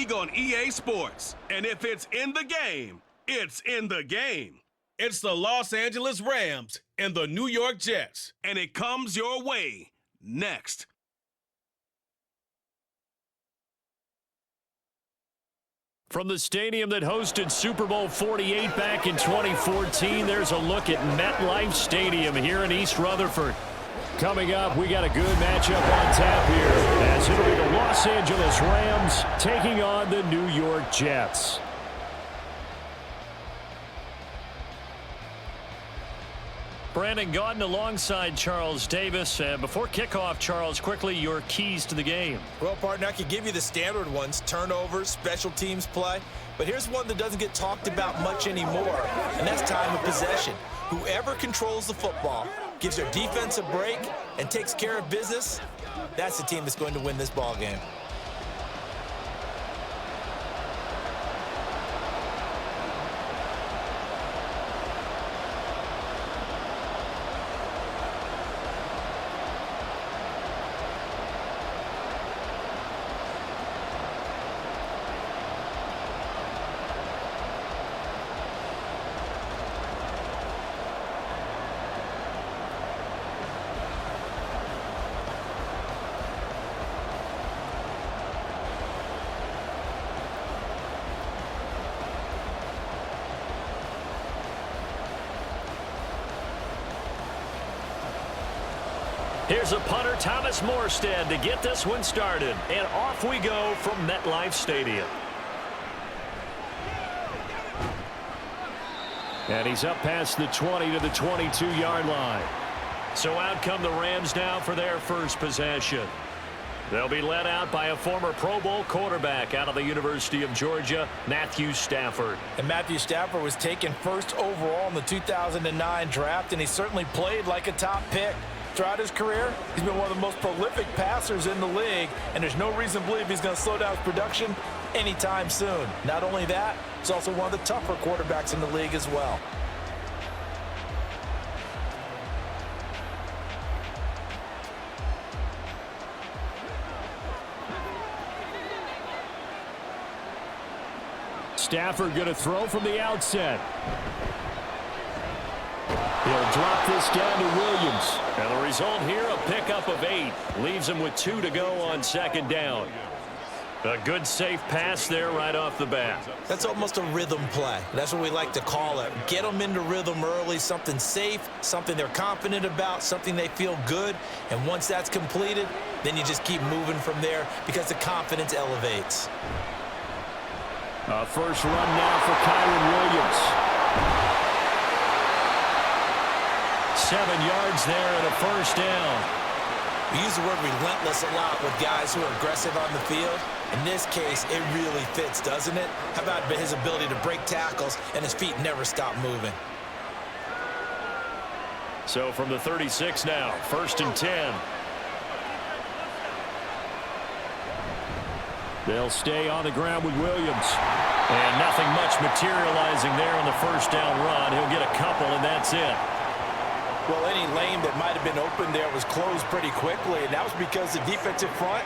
league on EA Sports. And if it's in the game, it's in the game. It's the Los Angeles Rams and the New York Jets. And it comes your way next. From the stadium that hosted Super Bowl 48 back in 2014, there's a look at MetLife Stadium here in East Rutherford. Coming up, we got a good matchup on tap here, as it'll be the Los Angeles Rams taking on the New York Jets. Brandon Gaudin alongside Charles Davis. Before kickoff, Charles, quickly your keys to the game. Well, partner, I could give you the standard ones, turnovers, special teams play. But here's one that doesn't get talked about much anymore, and that's time of possession. Whoever controls the football, gives their defense a break, and takes care of business, that's the team that's going to win this ball game. Here's a punter, Thomas Morstead, to get this one started. And off we go from MetLife Stadium. And he's up past the 20 to the 22-yard line. So out come the Rams now for their first possession. They'll be led out by a former Pro Bowl quarterback out of the University of Georgia, Matthew Stafford. And Matthew Stafford was taken first overall in the 2009 draft, and he certainly played like a top pick. Throughout his career, he's been one of the most prolific passers in the league, and there's no reason to believe he's going to slow down his production anytime soon. Not only that, he's also one of the tougher quarterbacks in the league as well. Stafford going to throw from the outset. He'll drop this down to Williams. And the result here, a pickup of 8. Leaves him with 2 to go on second down. A good safe pass there right off the bat. That's almost a rhythm play. That's what we like to call it. Get them into rhythm early, something safe, something they're confident about, something they feel good. And once that's completed, then you just keep moving from there because the confidence elevates. A first run now for Kyren Williams. 7 yards there and a first down. We use the word relentless a lot with guys who are aggressive on the field. In this case, it really fits, doesn't it? How about his ability to break tackles and his feet never stop moving? So from the 36 now, 1st and 10. They'll stay on the ground with Williams. And nothing much materializing there on the first down run. He'll get a couple, and that's it. Well, any lane that might have been open there was closed pretty quickly, and that was because the defensive front,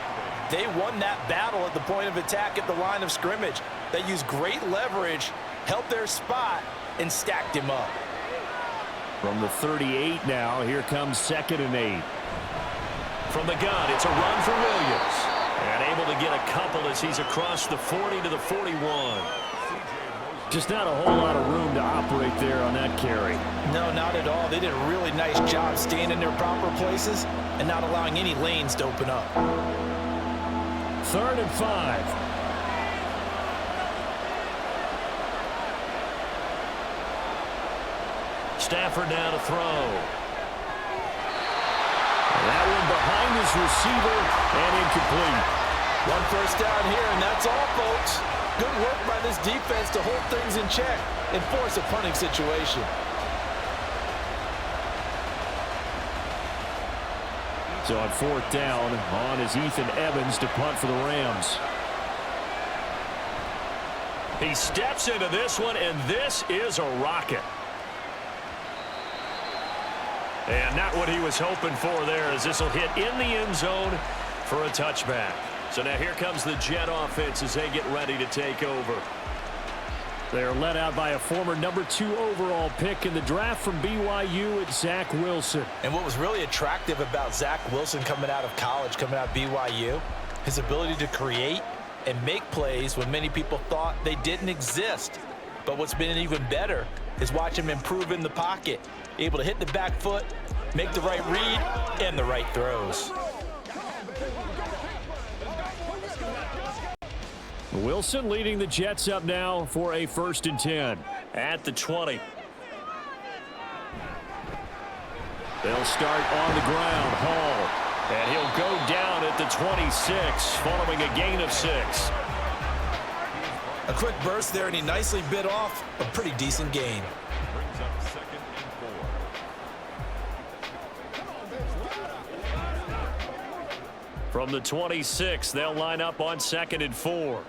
they won that battle at the point of attack at the line of scrimmage. They used great leverage, helped their spot, and stacked him up. From the 38 now, here comes 2nd and 8. From the gun, it's a run for Williams. And able to get a couple as he's across the 40 to the 41. Just not a whole lot of room to operate there on that carry. No, not at all. They did a really nice job staying in their proper places and not allowing any lanes to open up. 3rd and 5. Stafford now to throw. That one behind his receiver and incomplete. One first down here, and that's all, folks. Good work by this defense to hold things in check and force a punting situation. So on 4th down, on is Ethan Evans to punt for the Rams. He steps into this one, and this is a rocket. And not what he was hoping for there, as this will hit in the end zone for a touchback. So now here comes the Jet offense as they get ready to take over. They're led out by a former number 2 overall pick in the draft from BYU at Zach Wilson. And what was really attractive about Zach Wilson coming out of college, coming out of BYU, his ability to create and make plays when many people thought they didn't exist. But what's been even better is watch him improve in the pocket, able to hit the back foot, make the right read, and the right throws. Wilson leading the Jets up now for a 1st and 10 at the 20. They'll start on the ground. Hall. And he'll go down at the 26 following a gain of 6. A quick burst there, and he nicely bit off a pretty decent gain. From the 26, they'll line up on 2nd and 4.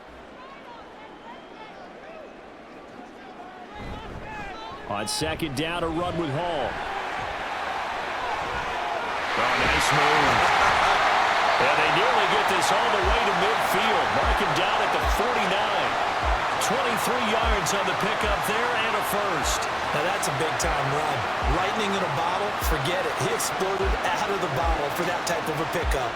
On 2nd down, a run with Hall. Oh, nice move. And they nearly get this all the way to midfield. Mark him down at the 49. 23 yards on the pickup there and a 1st. Now that's a big-time run. Lightning in a bottle, forget it. He exploded out of the bottle for that type of a pickup.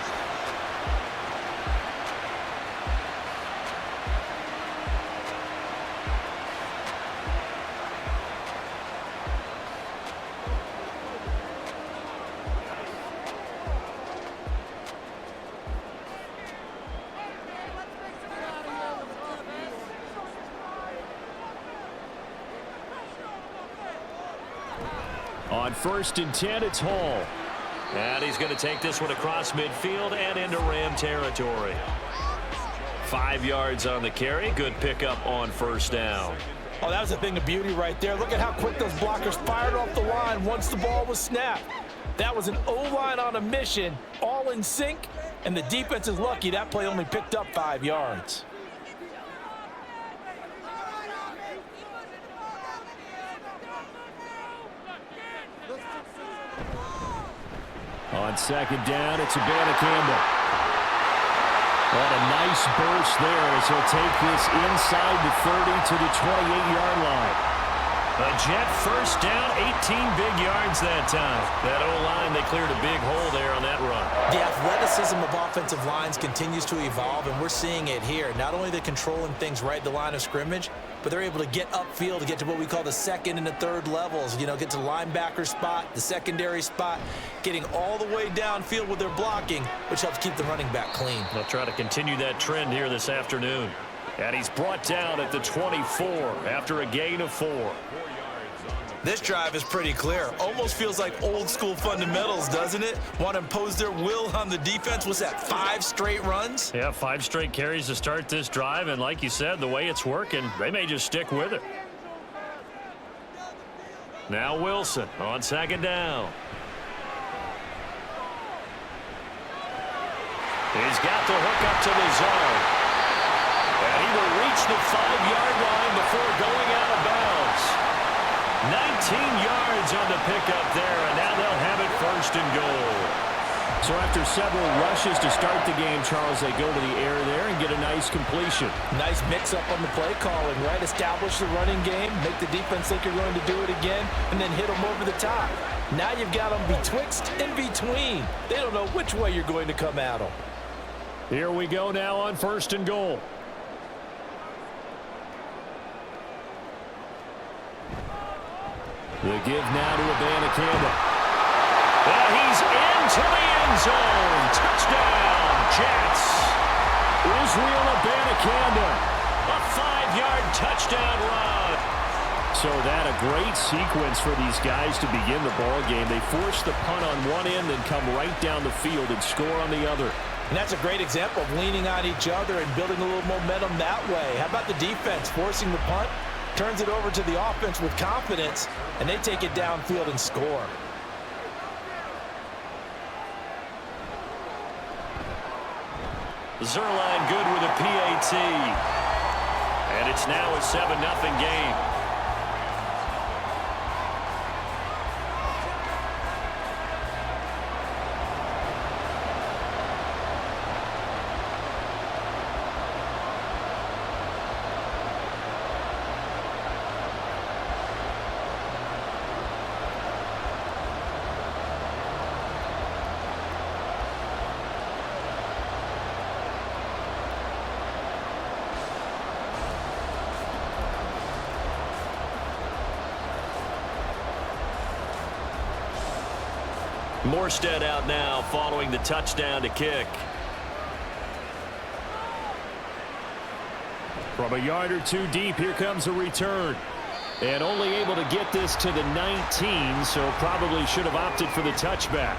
On 1st and 10, it's Hall. And he's going to take this one across midfield and into Ram territory. 5 yards on the carry. Good pickup on 1st down. Oh, that was a thing of beauty right there. Look at how quick those blockers fired off the line once the ball was snapped. That was an O-line on a mission, all in sync, and the defense is lucky that play only picked up 5 yards. On 2nd down, it's Abanikanda. What a nice burst there as he'll take this inside the 30 to the 28-yard line. A Jet 1st down, 18 big yards that time. That O-line, they cleared a big hole there on that run. The athleticism of offensive lines continues to evolve, and we're seeing it here. Not only are they controlling things right at the line of scrimmage, but they're able to get upfield to get to what we call the 2nd and the 3rd levels. You know, get to the linebacker spot, the secondary spot, getting all the way downfield with their blocking, which helps keep the running back clean. They'll try to continue that trend here this afternoon. And he's brought down at the 24 after a gain of 4. This drive is pretty clear. Almost feels like old school fundamentals, doesn't it? Want to impose their will on the defense. Was that 5 straight runs? Yeah, 5 straight carries to start this drive. And like you said, the way it's working, they may just stick with it. Now Wilson on 2nd down. He's got the hook up to Lazard. And he will reach the 5-yard line before going out of bounds. 19 yards on the pickup there, and now they'll have it 1st and goal. So after several rushes to start the game, Charles, they go to the air there and get a nice completion. Nice mix-up on the play calling, right? Establish the running game, make the defense think you're going to do it again, and then hit them over the top. Now you've got them betwixt and between. They don't know which way you're going to come at them. Here we go now on 1st and goal. The give now to Abanikanda. And he's into the end zone. Touchdown, Jets. Israel Abanikanda. A 5-yard touchdown run. So that a great sequence for these guys to begin the ball game. They force the punt on one end and come right down the field and score on the other. And that's a great example of leaning on each other and building a little momentum that way. How about the defense forcing the punt? Turns it over to the offense with confidence, and they take it downfield and score. Zuerlein good with a PAT. And it's now a 7-0 game. Morstead out now following the touchdown to kick. From a yard or two deep, here comes a return. And only able to get this to the 19, so probably should have opted for the touchback.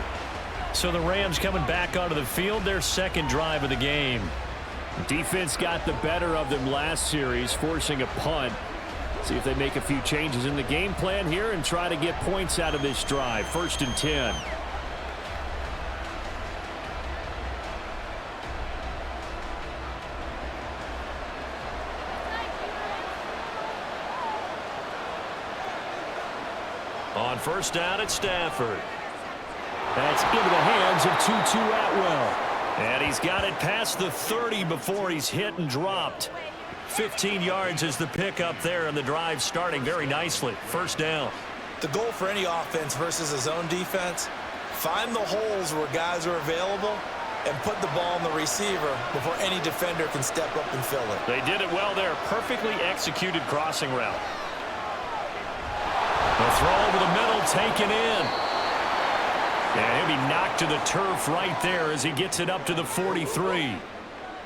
So the Rams coming back onto the field, their second drive of the game. Defense got the better of them last series, forcing a punt. See if they make a few changes in the game plan here and try to get points out of this drive. 1st and 10. On 1st down, it's Stafford. That's into the hands of Tutu Atwell. And he's got it past the 30 before he's hit and dropped. 15 yards is the pickup there, and the drive starting very nicely. 1st down. The goal for any offense versus a zone defense, find the holes where guys are available and put the ball on the receiver before any defender can step up and fill it. They did it well there. Perfectly executed crossing route. The throw over the middle, taken in. And he'll be knocked to the turf right there as he gets it up to the 43.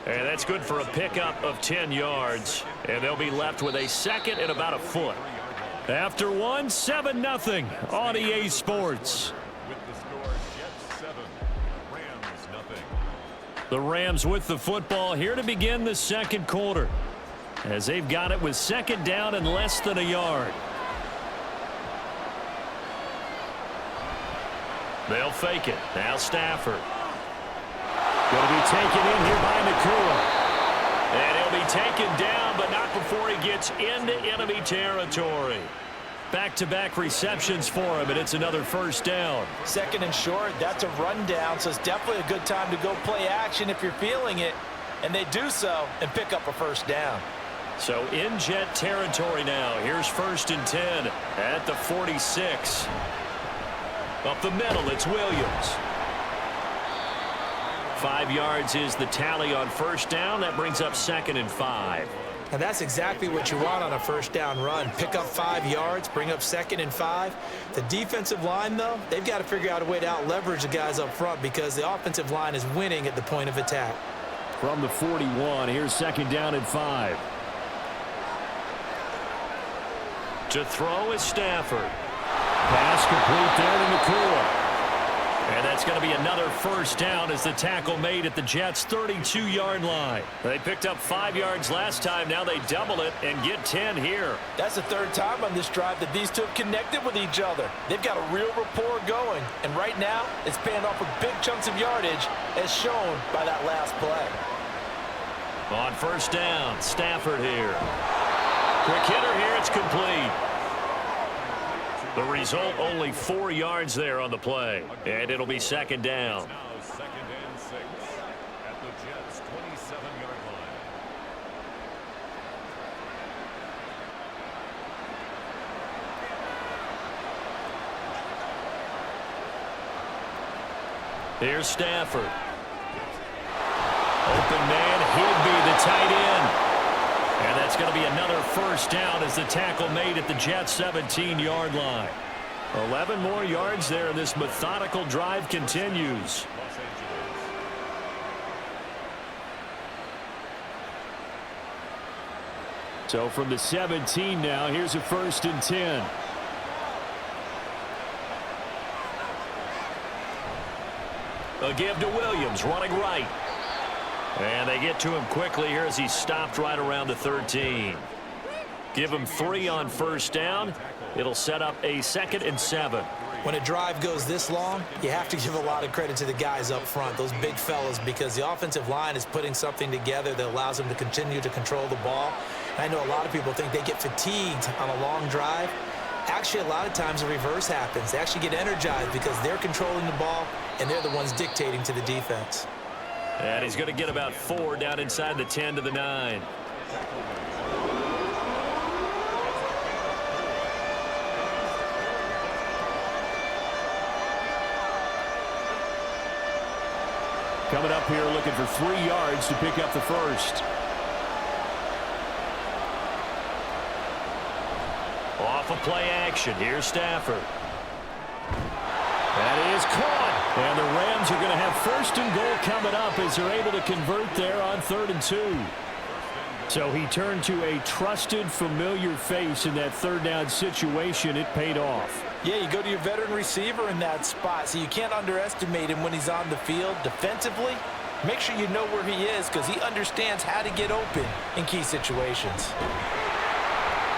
And that's good for a pickup of 10 yards. And they'll be left with a 2nd and about a foot. After one, 7-0 on EA Sports. The Rams with the football here to begin the 2nd quarter, as they've got it with 2nd down and less than a yard. They'll fake it. Now Stafford. Going to be taken in here by Nakua. And he'll be taken down, but not before he gets into enemy territory. Back-to-back receptions for him, and it's another 1st down. 2nd and short, that's a rundown, so it's definitely a good time to go play action if you're feeling it. And they do so and pick up a 1st down. So in Jet territory now. Here's 1st and 10 at the 46. Up the middle, it's Williams. 5 yards is the tally on 1st down. That brings up 2nd and 5. And that's exactly what you want on a 1st down run. Pick up 5 yards, bring up 2nd and 5. The defensive line, though, they've got to figure out a way to out-leverage the guys up front because the offensive line is winning at the point of attack. From the 41, here's 2nd down and 5. To throw is Stafford. Pass complete there to Nakua. And that's going to be another 1st down as the tackle made at the Jets' 32-yard line. They picked up 5 yards last time. Now they double it and get 10 here. That's the 3rd time on this drive that these two have connected with each other. They've got a real rapport going. And right now, it's paying off with big chunks of yardage as shown by that last play. On 1st down, Stafford here. Quick hitter here. It's complete. The result, only 4 yards there on the play. And it'll be 2nd down. Now 2nd and 6 at the Jets' 27-yard line. Here's Stafford. Open man, Higbee, the tight end. And that's going to be another 1st down as the tackle made at the Jets' 17-yard line. 11 more yards there. This methodical drive continues. So from the 17 now, here's a 1st and 10. A give to Williams, running right. And they get to him quickly here as he's stopped right around the 13. Give him 3 on 1st down. It'll set up a 2nd and 7. When a drive goes this long, you have to give a lot of credit to the guys up front, those big fellas, because the offensive line is putting something together that allows them to continue to control the ball. And I know a lot of people think they get fatigued on a long drive. Actually, a lot of times the reverse happens. They actually get energized because they're controlling the ball, and they're the ones dictating to the defense. And he's going to get about 4 down inside the 10 to the 9. Coming up here looking for 3 yards to pick up the 1st. Off of play action. Here's Stafford. That is caught. And the Rams are going to have 1st and goal coming up as they're able to convert there on 3rd and 2. So he turned to a trusted, familiar face in that 3rd down situation. It paid off. Yeah, you go to your veteran receiver in that spot, so you can't underestimate him when he's on the field. Defensively, make sure you know where he is because he understands how to get open in key situations.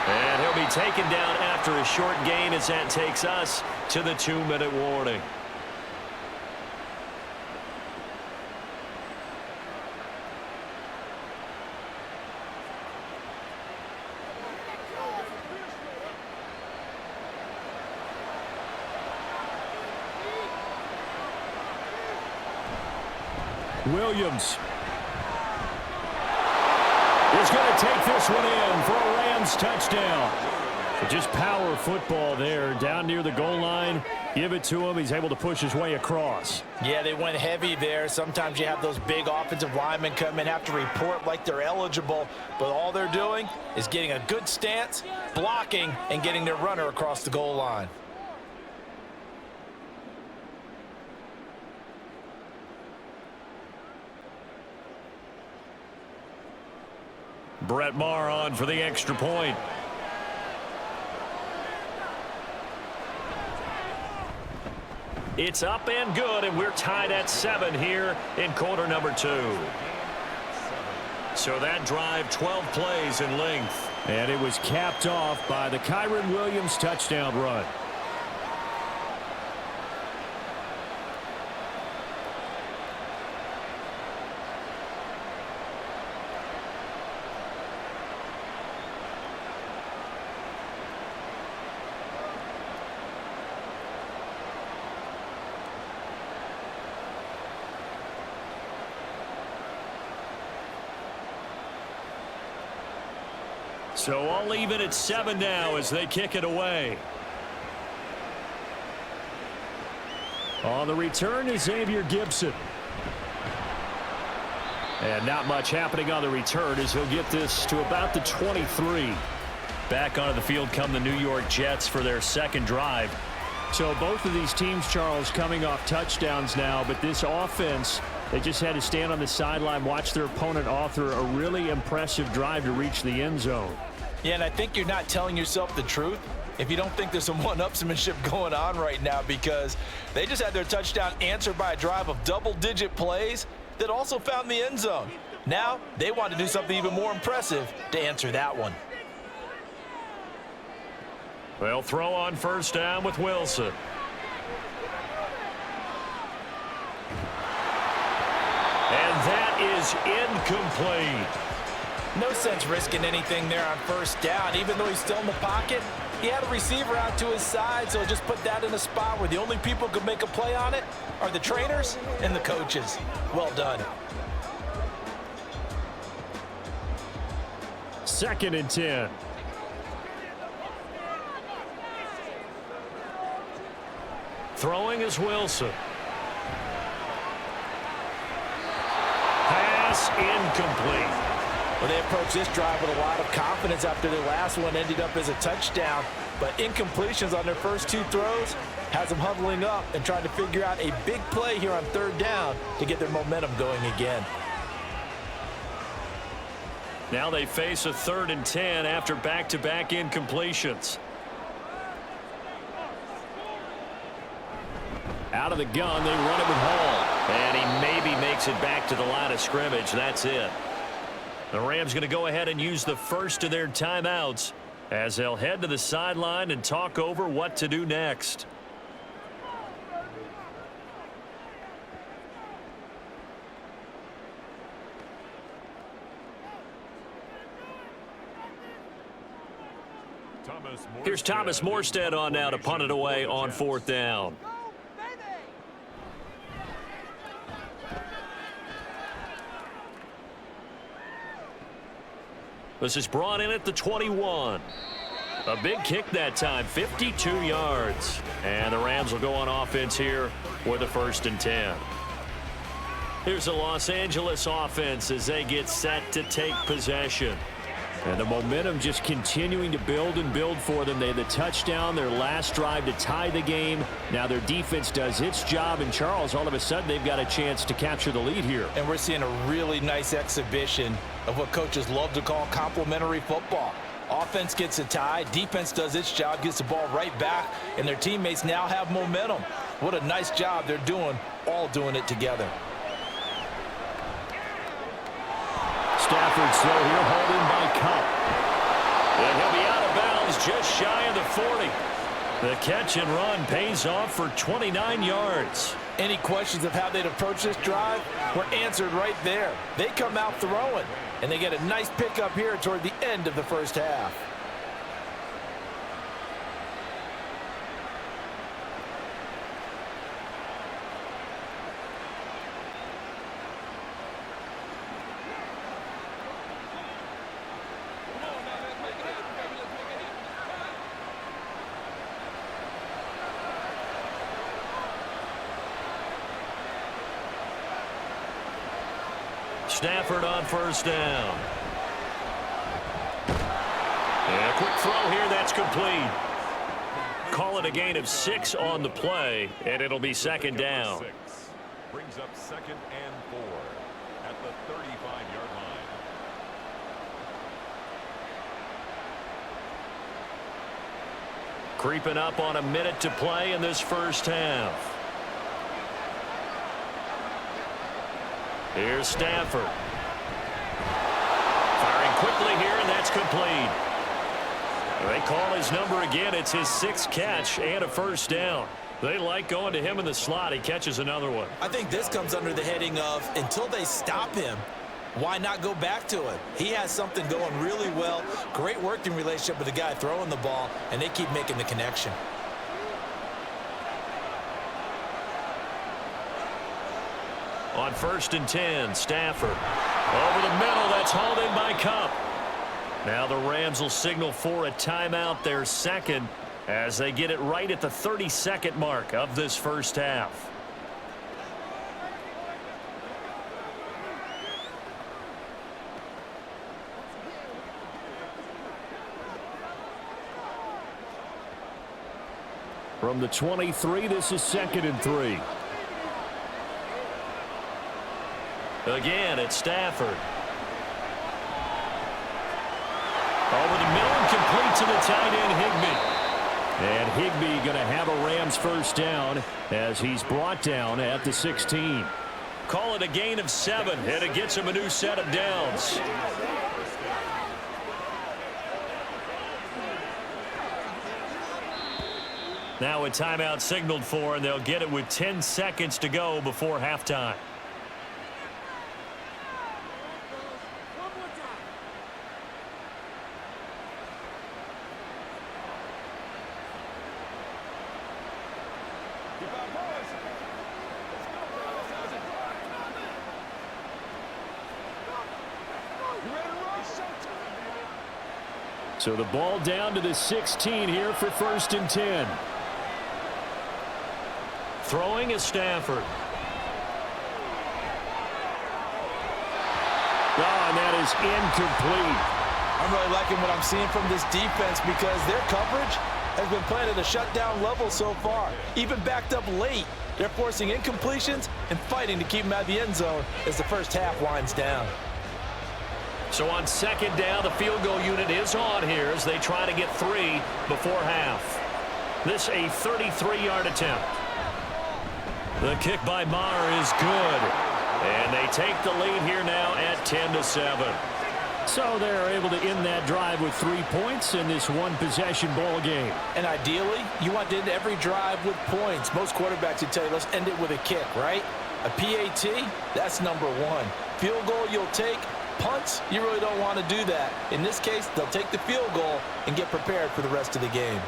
And he'll be taken down after a short gain as that takes us to the 2-minute warning. Williams is going to take this one in for a Rams touchdown. Just power football there down near the goal line. Give it to him. He's able to push his way across. Yeah, they went heavy there. Sometimes you have those big offensive linemen come in, have to report like they're eligible, but all they're doing is getting a good stance, blocking, and getting their runner across the goal line. Brett Maher on for the extra point. It's up and good, and we're tied at 7 here in quarter number 2. So that drive, 12 plays in length. And it was capped off by the Kyren Williams touchdown run. So all leave it at 7 now as they kick it away. On the return is Xavier Gibson. And not much happening on the return as he'll get this to about the 23. Back onto the field come the New York Jets for their 2nd drive. So both of these teams, Charles, coming off touchdowns now, but this offense, they just had to stand on the sideline, watch their opponent author a really impressive drive to reach the end zone. Yeah, and I think you're not telling yourself the truth if you don't think there's some one-upsmanship going on right now, because they just had their touchdown answered by a drive of double-digit plays that also found the end zone. Now they want to do something even more impressive to answer that one. They'll throw on 1st down with Wilson. And that is incomplete. No sense risking anything there on 1st down. Even though he's still in the pocket, he had a receiver out to his side, so just put that in a spot where the only people who could make a play on it are the trainers and the coaches. Well done. 2nd and 10. Throwing is Wilson. Pass incomplete. Well, they approached this drive with a lot of confidence after their last one ended up as a touchdown. But incompletions on their first 2 throws has them huddling up and trying to figure out a big play here on 3rd down to get their momentum going again. Now they face a 3rd and 10 after back-to-back incompletions. Out of the gun, they run it with Hall. And he maybe makes it back to the line of scrimmage. That's it. The Rams going to go ahead and use the first of their timeouts as they'll head to the sideline and talk over what to do next. Here's Thomas Morstead on now to punt it away on 4th down. This is brought in at the 21. A big kick that time, 52 yards. And the Rams will go on offense here with a 1st and 10. Here's the Los Angeles offense as they get set to take possession. And the momentum just continuing to build and build for them. They had the touchdown, their last drive to tie the game. Now their defense does its job, and Charles, all of a sudden, they've got a chance to capture the lead here. And we're seeing a really nice exhibition of what coaches love to call complementary football. Offense gets a tie, defense does its job, gets the ball right back, and their teammates now have momentum. What a nice job they're doing, all doing it together. Stafford slow here, holding by Cup. And he'll be out of bounds just shy of the 40. The catch and run pays off for 29 yards. Any questions of how they'd approach this drive were answered right there. They come out throwing, and they get a nice pickup here toward the end of the first half. Stafford on first down. And a quick throw here, that's complete. Call it a gain of 6 on the play, and it'll be second down. 6 brings up 2nd and 4 at the 35-yard line. Creeping up on a minute to play in this first half. Here's Stafford. Firing quickly here, and that's complete. They call his number again. It's his 6th catch and a first down. They like going to him in the slot. He catches another one. I think this comes under the heading of until they stop him, why not go back to it? He has something going really well. Great working relationship with the guy throwing the ball, and they keep making the connection. On 1st and 10, Stafford. Over the middle, that's hauled in by Cup. Now the Rams will signal for a timeout, their second, as they get it right at the 32nd mark of this first half. From the 23, this is 2nd and 3. Again, it's Stafford. Over the middle and complete to the tight end, Higbee. And Higbee going to have a Rams first down as he's brought down at the 16. Call it a gain of 7, and it gets him a new set of downs. Now a timeout signaled for, and they'll get it with 10 seconds to go before halftime. So the ball down to the 16 here for 1st and 10. Throwing is Stafford. Oh, and that is incomplete. I'm really liking what I'm seeing from this defense because their coverage has been playing at a shutdown level so far. Even backed up late, they're forcing incompletions and fighting to keep them out of the end zone as the first half winds down. So on 2nd down, the field goal unit is on here as they try to get 3 before half. This a 33-yard attempt. The kick by Maher is good. And they take the lead here now at 10-7. So they're able to end that drive with 3 points in this one-possession ball game. And ideally, you want to end every drive with points. Most quarterbacks would tell you, let's end it with a kick, right? A PAT, that's number 1. Field goal you'll take. Punts, you really don't want to do that. In this case, they'll take the field goal and get prepared for the rest of the game.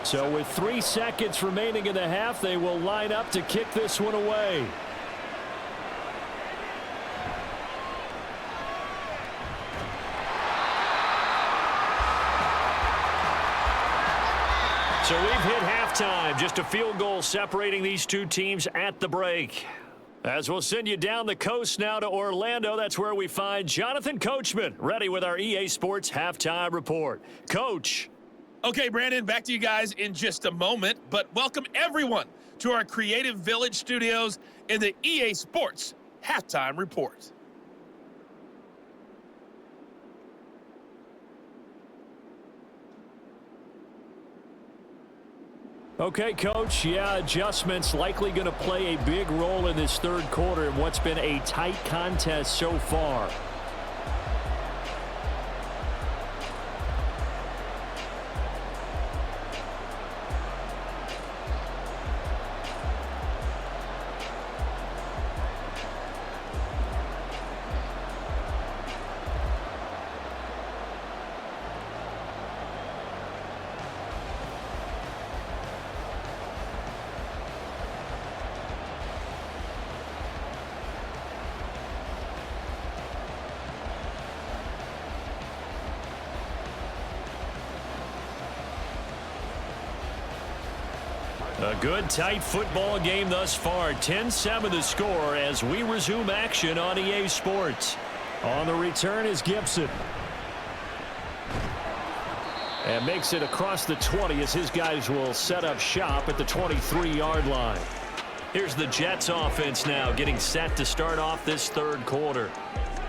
So with 3 seconds remaining in the half, they will line up to kick this one away. So we've hit halftime. Just a field goal separating these two teams at the break. As we'll send you down the coast now to Orlando, that's where we find Jonathan Coachman, ready with our EA Sports Halftime Report. Coach. Okay, Brandon, back to you guys in just a moment, but welcome everyone to our Creative Village studios in the EA Sports Halftime Report. Okay, Coach, adjustments likely going to play a big role in this third quarter in what's been a tight contest so far. A good, tight football game thus far. 10-7 the score as we resume action on EA Sports. On the return is Gibson. And makes it across the 20 as his guys will set up shop at the 23-yard line. Here's the Jets offense now getting set to start off this third quarter.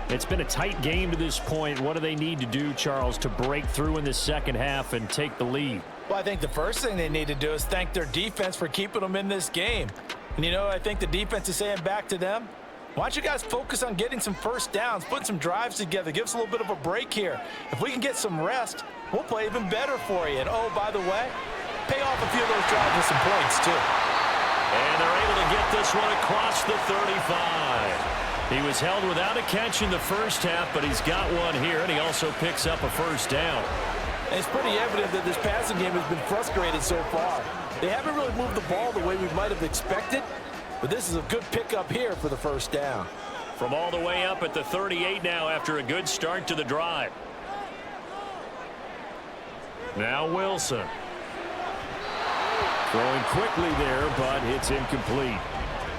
It's been a tight game to this point. What do they need to do, Charles, to break through in the second half and take the lead? Well, I think the first thing they need to do is thank their defense for keeping them in this game. And, I think the defense is saying back to them, why don't you guys focus on getting some first downs, put some drives together, give us a little bit of a break here. If we can get some rest, we'll play even better for you. And, oh, by the way, pay off a few of those drives with some points, too. And they're able to get this one across the 35. He was held without a catch in the first half, but he's got one here, and he also picks up a first down. And it's pretty evident that this passing game has been frustrated so far. They haven't really moved the ball the way we might have expected, but this is a good pickup here for the first down. From all the way up at the 38 now after a good start to the drive. Now Wilson. Throwing quickly there, but it's incomplete.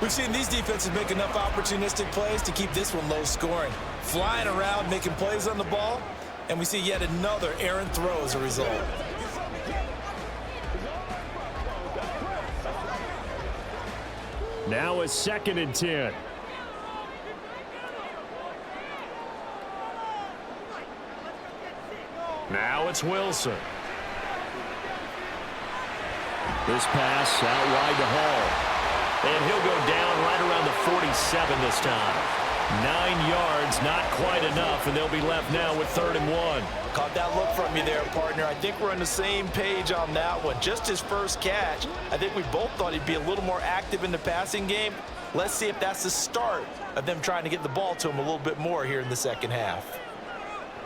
We've seen these defenses make enough opportunistic plays to keep this one low scoring. Flying around, making plays on the ball, and we see yet another errant throw as a result. Now a 2nd and 10. Now it's Wilson. This pass out wide to Hall. And he'll go down right around the 47 this time. 9 yards, not quite enough, and they'll be left now with 3rd and 1. Caught that look from you there, partner. I think we're on the same page on that one. Just his first catch. I think we both thought he'd be a little more active in the passing game. Let's see if that's the start of them trying to get the ball to him a little bit more here in the second half.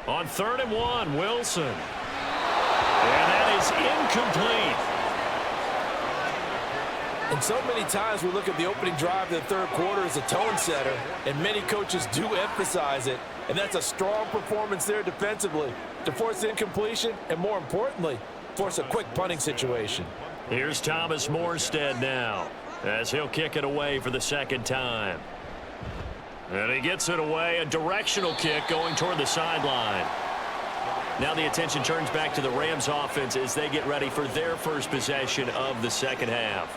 On 3rd and 1, Wilson. And that is incomplete. And so many times we look at the opening drive of the third quarter as a tone setter, and many coaches do emphasize it. And that's a strong performance there defensively to force incompletion and, more importantly, force a quick punting situation. Here's Thomas Morstead now as he'll kick it away for the second time. And he gets it away, a directional kick going toward the sideline. Now the attention turns back to the Rams offense as they get ready for their first possession of the second half.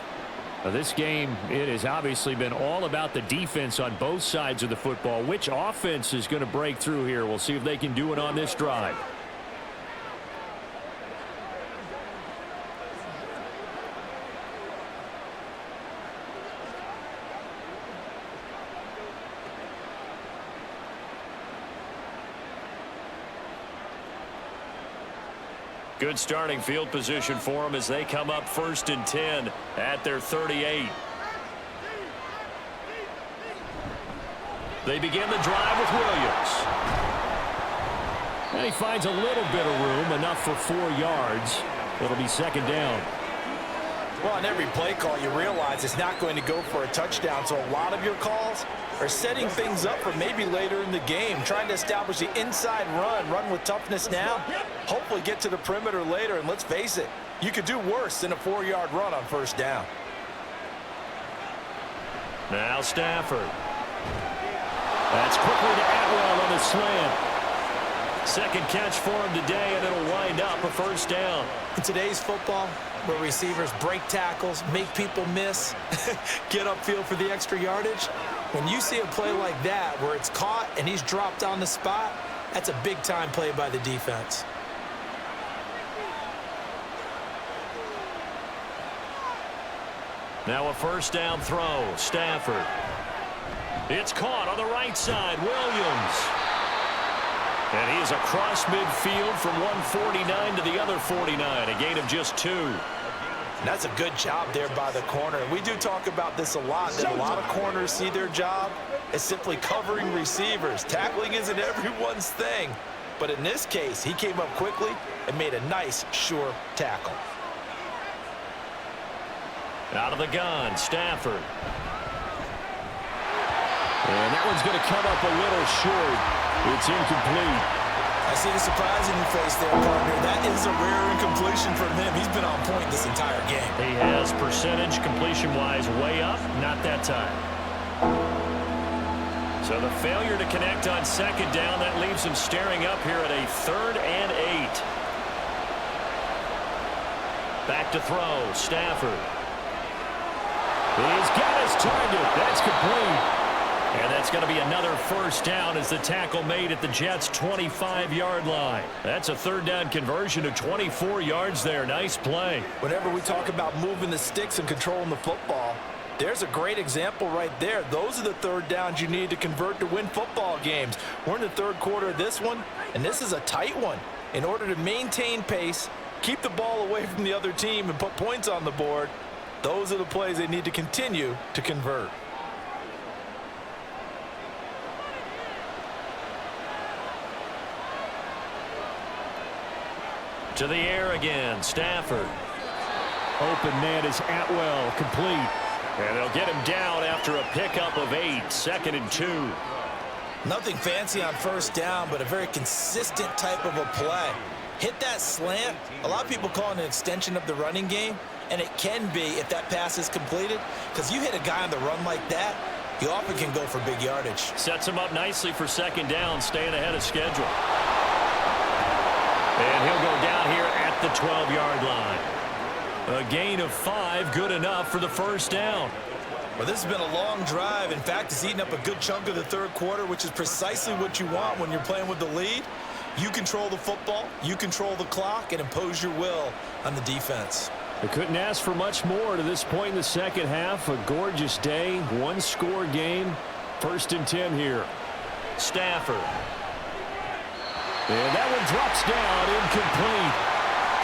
Now this game, it has obviously been all about the defense on both sides of the football. Which offense is going to break through here? We'll see if they can do it on this drive. Good starting field position for them as they come up 1st and 10 at their 38. They begin the drive with Williams. And he finds a little bit of room, enough for 4 yards. It'll be 2nd down. Well, on every play call, you realize it's not going to go for a touchdown, so a lot of your calls are setting things up for maybe later in the game, trying to establish the inside run with toughness now, hopefully get to the perimeter later, and let's face it, you could do worse than a 4-yard run on first down. Now Stafford. That's quickly to Atwell on the slant. Second catch for him today, and it'll wind up a first down. In today's football, where receivers break tackles, make people miss, get upfield for the extra yardage, when you see a play like that where it's caught and he's dropped on the spot, that's a big-time play by the defense. Now a first down throw. Stafford. It's caught on the right side. Williams. And he is across midfield from 149 to the other 49. A gain of just 2. And that's a good job there by the corner. We do talk about this a lot, that a lot of corners see their job as simply covering receivers. Tackling isn't everyone's thing. But in this case, he came up quickly and made a nice, sure tackle. Out of the gun, Stafford. And that one's going to come up a little short. It's incomplete. I see the surprise in your face there, partner. That is a rare incompletion from him. He's been on point this entire game. He has percentage completion-wise way up, not that time. So the failure to connect on second down, that leaves him staring up here at a 3rd and 8. Back to throw, Stafford. He's got his target. That's complete. And that's going to be another first down as the tackle made at the Jets' 25-yard line. That's a 3rd down conversion of 24 yards there. Nice play. Whenever we talk about moving the sticks and controlling the football, there's a great example right there. Those are the 3rd downs you need to convert to win football games. We're in the 3rd quarter of this one, and this is a tight one. In order to maintain pace, keep the ball away from the other team, and put points on the board, those are the plays they need to continue to convert. To the air again, Stafford. Open man is Atwell, complete. And they'll get him down after a pickup of 8, 2nd and 2. Nothing fancy on first down, but a very consistent type of a play. Hit that slant. A lot of people call it an extension of the running game, and it can be if that pass is completed, because you hit a guy on the run like that, you often can go for big yardage. Sets him up nicely for second down, staying ahead of schedule. And he'll go down here at the 12-yard line. A gain of 5, good enough for the first down. Well, this has been a long drive. In fact, it's eaten up a good chunk of the 3rd quarter, which is precisely what you want when you're playing with the lead. You control the football, you control the clock, and impose your will on the defense. They couldn't ask for much more to this point in the second half. A gorgeous day, 1-score game. 1st and 10 here. Stafford. And that one drops down, incomplete.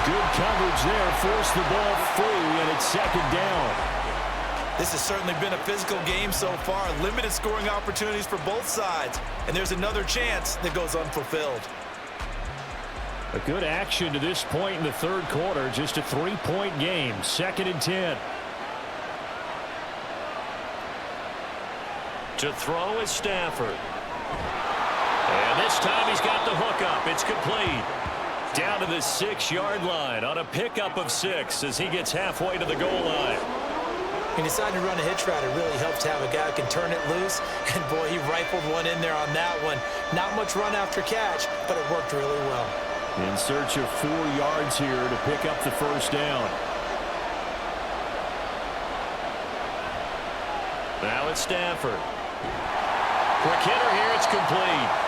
Good coverage there, forced the ball free, and it's 2nd down. This has certainly been a physical game so far. Limited scoring opportunities for both sides, and there's another chance that goes unfulfilled. A good action to this point in the 3rd quarter, just a 3-point game, 2nd and 10. To throw is Stafford. And this time he's got the hookup. It's complete. Down to the 6-yard line on a pickup of 6 as he gets halfway to the goal line. He decided to run a hitch route. It really helps to have a guy who can turn it loose. And, boy, he rifled one in there on that one. Not much run after catch, but it worked really well. In search of 4 yards here to pick up the first down. Now it's Stafford. Quick hitter here. It's complete.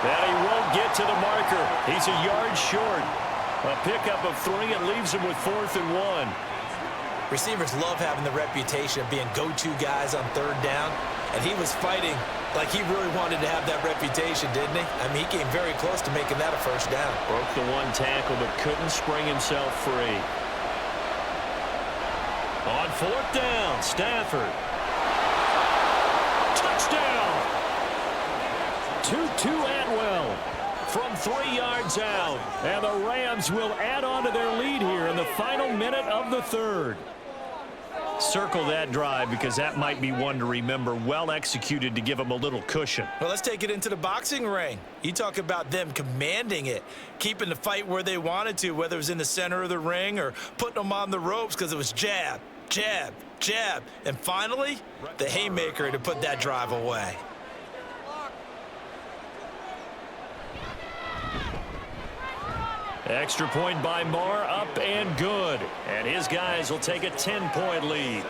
And he won't get to the marker. He's a yard short. A pickup of 3 and leaves him with 4th and 1. Receivers love having the reputation of being go-to guys on 3rd down. And he was fighting like he really wanted to have that reputation, didn't he? I mean, he came very close to making that a first down. Broke the 1 tackle, but couldn't spring himself free. On 4th down, Stafford. Touchdown! 2-2 Atwell. from 3 yards out. And the Rams will add on to their lead here in the final minute of the third. Circle that drive because that might be one to remember. Well executed to give them a little cushion. Well, let's take it into the boxing ring. You talk about them commanding it, keeping the fight where they wanted to, whether it was in the center of the ring or putting them on the ropes because it was jab, jab, jab. And finally, the haymaker to put that drive away. Extra point by Marr, up and good. And his guys will take a 10-point lead.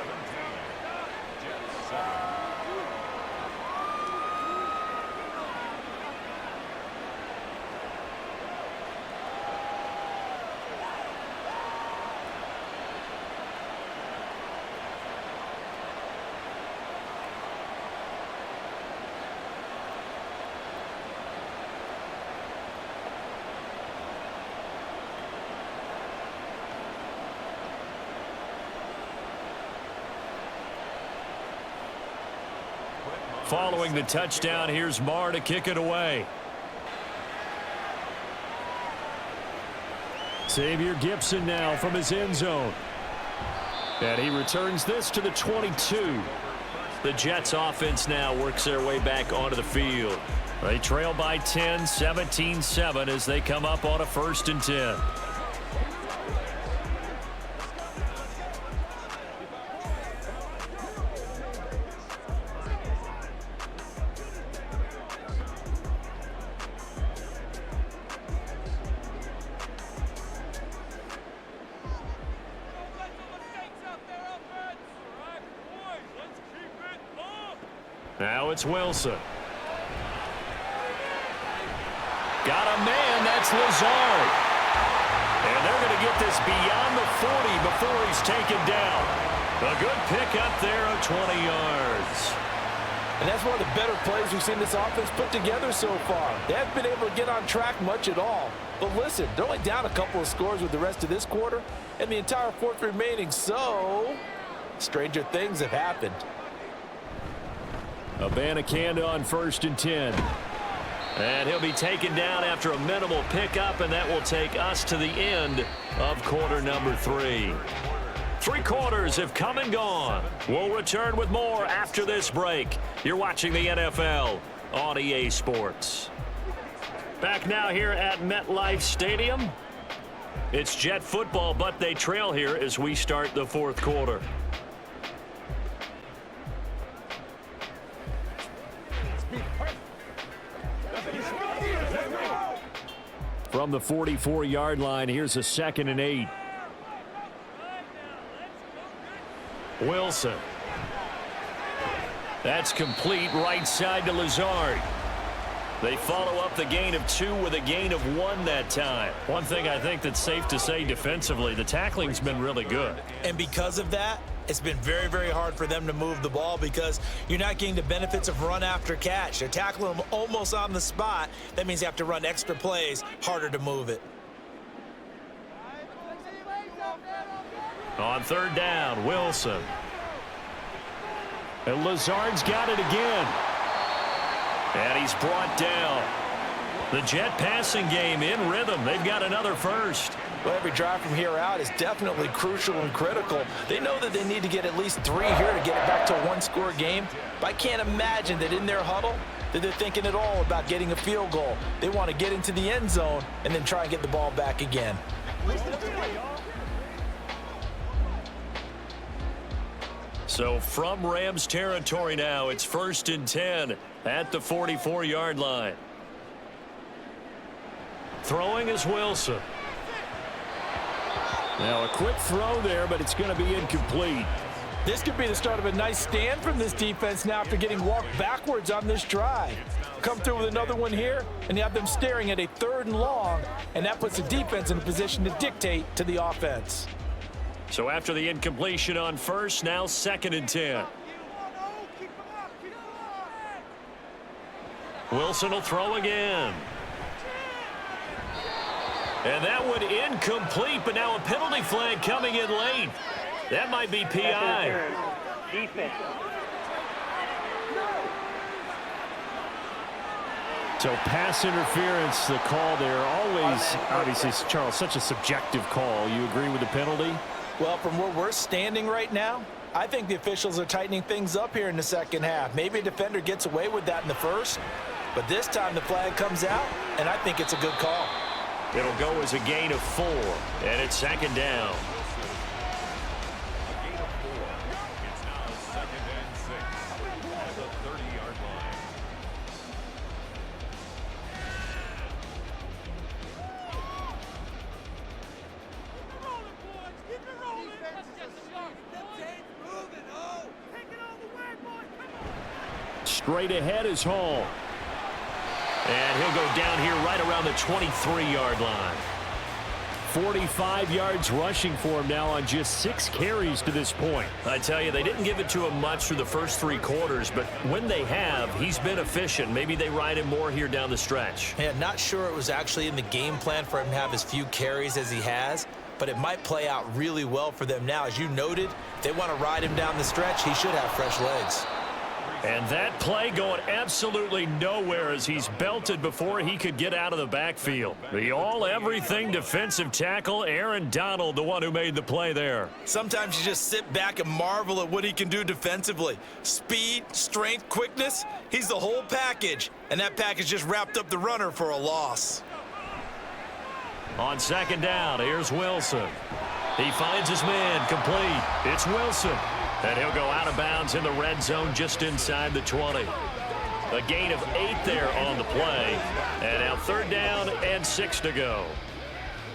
Following the touchdown, here's Marr to kick it away. Xavier Gipson now from his end zone. And he returns this to the 22. The Jets offense now works their way back onto the field. They trail by 10, 17-7 as they come up on a 1st and 10. Now it's Wilson. Got a man, that's Lazard. And they're going to get this beyond the 40 before he's taken down. A good pickup there of 20 yards. And that's one of the better plays we've seen this offense put together so far. They haven't been able to get on track much at all. But listen, they're only down a couple of scores with the rest of this quarter and the entire fourth remaining. So, stranger things have happened. Abanikanda on 1st and 10. And he'll be taken down after a minimal pickup, and that will take us to the end of quarter number 3. 3 quarters have come and gone. We'll return with more after this break. You're watching the NFL on EA Sports. Back now here at MetLife Stadium. It's Jet football, but they trail here as we start the 4th quarter. From the 44-yard line, here's a 2nd and 8. Wilson. That's complete right side to Lazard. They follow up the gain of 2 with a gain of 1 that time. One thing I think that's safe to say defensively, the tackling's been really good. And because of that, it's been very, very hard for them to move the ball because you're not getting the benefits of run after catch. They're tackling them almost on the spot. That means you have to run extra plays, harder to move it. On 3rd down, Wilson. And Lazard's got it again. And he's brought down. The Jet passing game in rhythm. They've got another first. Well, every drive from here out is definitely crucial and critical. They know that they need to get at least 3 here to get it back to a 1-score game. But I can't imagine that in their huddle that they're thinking at all about getting a field goal. They want to get into the end zone and then try and get the ball back again. So from Rams territory now, it's 1st and 10 at the 44-yard line. Throwing is Wilson. Now a quick throw there, but it's going to be incomplete. This could be the start of a nice stand from this defense now after getting walked backwards on this drive. Come through with another one here, and you have them staring at a 3rd and long, and that puts the defense in a position to dictate to the offense. So after the incompletion on 1st, now 2nd and 10. Wilson will throw again. And that one incomplete, but now a penalty flag coming in late. That might be PI. So pass interference, the call there. Always, obviously, Charles, such a subjective call. You agree with the penalty? Well, from where we're standing right now, I think the officials are tightening things up here in the second half. Maybe a defender gets away with that in the first, but this time the flag comes out, and I think it's a good call. It'll go as a gain of 4, and it's second down. A gain of 4. It's now 2nd and 6 at the 30-yard line. Straight ahead is Hall. And he'll go down here right around the 23-yard line. 45 yards rushing for him now on just 6 carries to this point. I tell you, they didn't give it to him much through the first 3 quarters, but when they have, he's been efficient. Maybe they ride him more here down the stretch. Yeah, not sure it was actually in the game plan for him to have as few carries as he has, but it might play out really well for them now. As you noted, if they want to ride him down the stretch, he should have fresh legs. And that play going absolutely nowhere as he's belted before he could get out of the backfield. The all-everything defensive tackle, Aaron Donald, the one who made the play there. Sometimes you just sit back and marvel at what he can do defensively. Speed, strength, quickness, he's the whole package. And that package just wrapped up the runner for a loss. On second down, here's Wilson. He finds his man, complete. It's Wilson. And he'll go out of bounds in the red zone just inside the 20. A gain of 8 there on the play. And now 3rd down and 6 to go.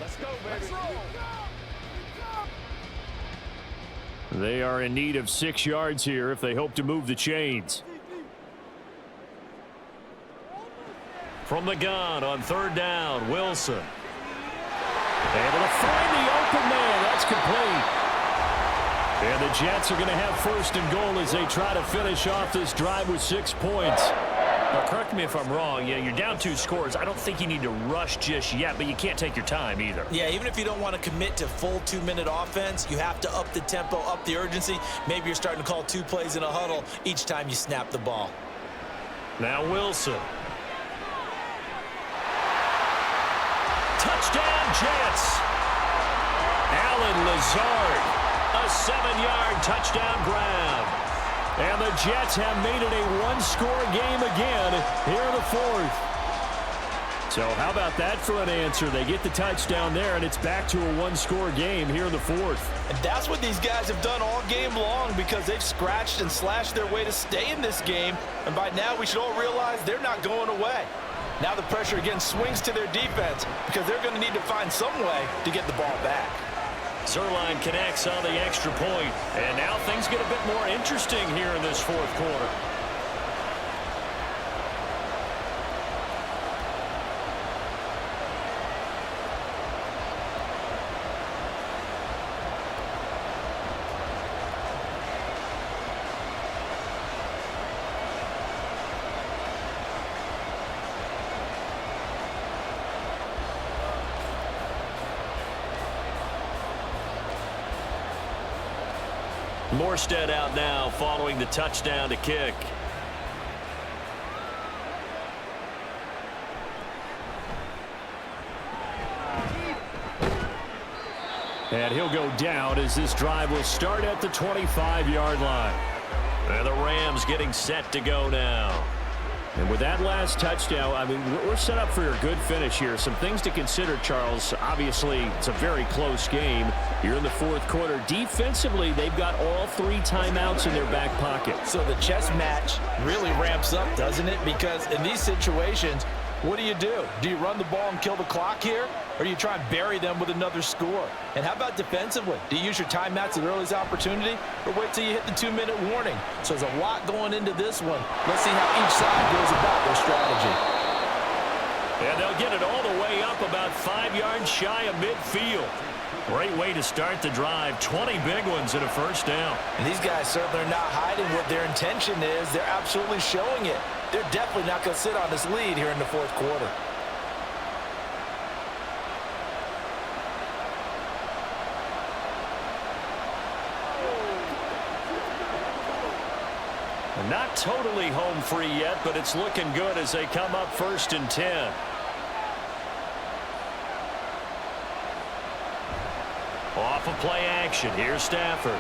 Let's go, baby. They are in need of 6 yards here if they hope to move the chains. From the gun on 3rd down, Wilson. Able to find the open man. That's complete. And the Jets are going to have 1st and goal as they try to finish off this drive with 6 points. Now, correct me if I'm wrong. Yeah, you're down 2 scores. I don't think you need to rush just yet, but you can't take your time either. Yeah, even if you don't want to commit to full 2-minute offense, you have to up the tempo, up the urgency. Maybe you're starting to call 2 plays in a huddle each time you snap the ball. Now Wilson. Touchdown, Jets. Alan Lazard. A 7-yard touchdown grab. And the Jets have made it a 1-score game again here in the 4th. So how about that for an answer? They get the touchdown there, and it's back to a 1-score game here in the 4th. And that's what these guys have done all game long because they've scratched and slashed their way to stay in this game. And by now we should all realize they're not going away. Now the pressure again swings to their defense because they're going to need to find some way to get the ball back. Zuerlein connects on the extra point, and now things get a bit more interesting here in this 4th quarter. Morstead out now following the touchdown to kick. And he'll go down as this drive will start at the 25-yard line. And the Rams getting set to go now. And with that last touchdown, I mean, we're set up for a good finish here. Some things to consider, Charles. Obviously, it's a very close game. You're in the 4th quarter. Defensively, they've got all 3 timeouts in their back pocket. So the chess match really ramps up, doesn't it? Because in these situations, what do? Do you run the ball and kill the clock here? Or do you try and bury them with another score? And how about defensively? Do you use your timeouts at earliest opportunity? Or wait till you hit the 2-minute warning? So there's a lot going into this one. Let's see how each side goes about their strategy. And they'll get it all the way up about 5 yards shy of midfield. Great way to start the drive. 20 big ones and a 1st down. And these guys certainly are not hiding what their intention is. They're absolutely showing it. They're definitely not going to sit on this lead here in the 4th quarter. Not totally home free yet, but it's looking good as they come up 1st and 10. Off of play action. Here's Stafford.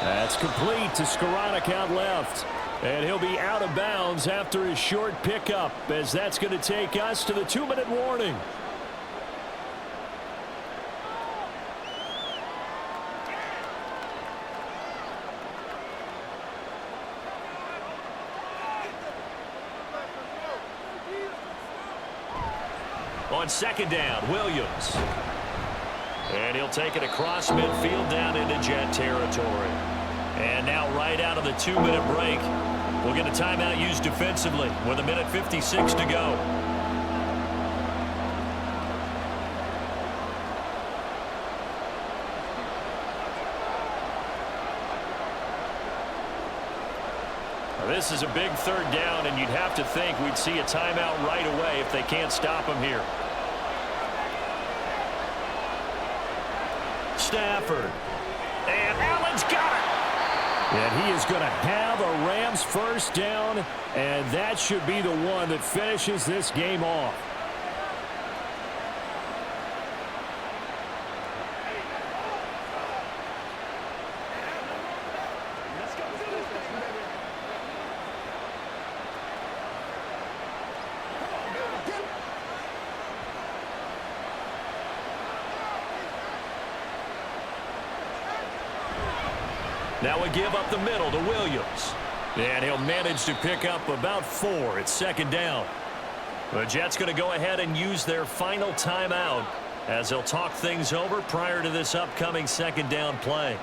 That's complete to Skoranek out left. And he'll be out of bounds after his short pickup, as that's going to take us to the 2-minute warning. On 2nd down, Williams. And he'll take it across midfield down into Jet territory. And now right out of the 2-minute break, we'll get a timeout used defensively with 1:56 to go. Now, this is a big 3rd down, and you'd have to think we'd see a timeout right away if they can't stop him here. Stafford. And Allen's got it. And he is going to have a Rams 1st down, and that should be the one that finishes this game off. Now we give up the middle to Williams. And he'll manage to pick up about 4 at 2nd down. The Jets going to go ahead and use their final timeout as they'll talk things over prior to this upcoming 2nd down play.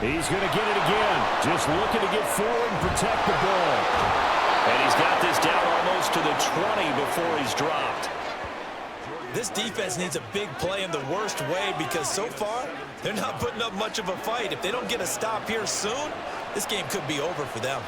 He's going to get it again. Just looking to get forward and protect the ball. And he's got this down almost to the 20 before he's dropped. This defense needs a big play in the worst way because so far, they're not putting up much of a fight. If they don't get a stop here soon, this game could be over for them.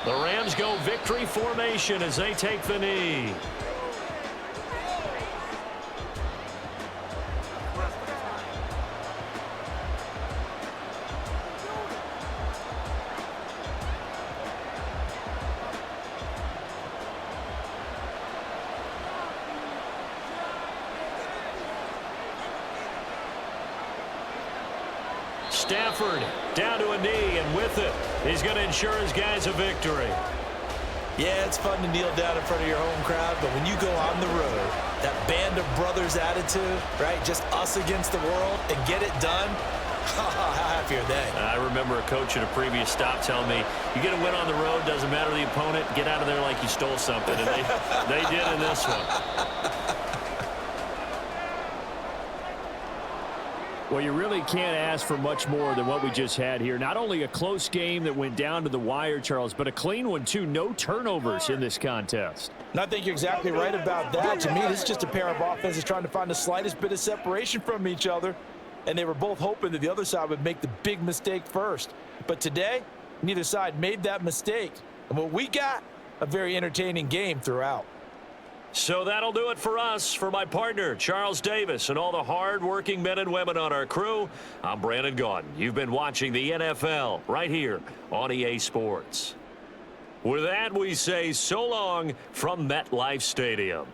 The Rams go victory formation as they take the knee. Stafford down to a knee, and with it, he's going to ensure his guys a victory. Yeah, it's fun to kneel down in front of your home crowd, but when you go on the road, that band of brothers attitude, right, just us against the world, and get it done, how happy are they? I remember a coach at a previous stop telling me, you get a win on the road, doesn't matter the opponent, get out of there like you stole something, and they did in this one. Well, you really can't ask for much more than what we just had here. Not only a close game that went down to the wire, Charles, but a clean one, too. No turnovers in this contest. And I think you're exactly right about that. To me, this is just a pair of offenses trying to find the slightest bit of separation from each other. And they were both hoping that the other side would make the big mistake first. But today, neither side made that mistake. And what we got, a very entertaining game throughout. So that'll do it for us. For my partner, Charles Davis, and all the hard-working men and women on our crew, I'm Brandon Gaudin. You've been watching the NFL right here on EA Sports. With that, we say so long from MetLife Stadium.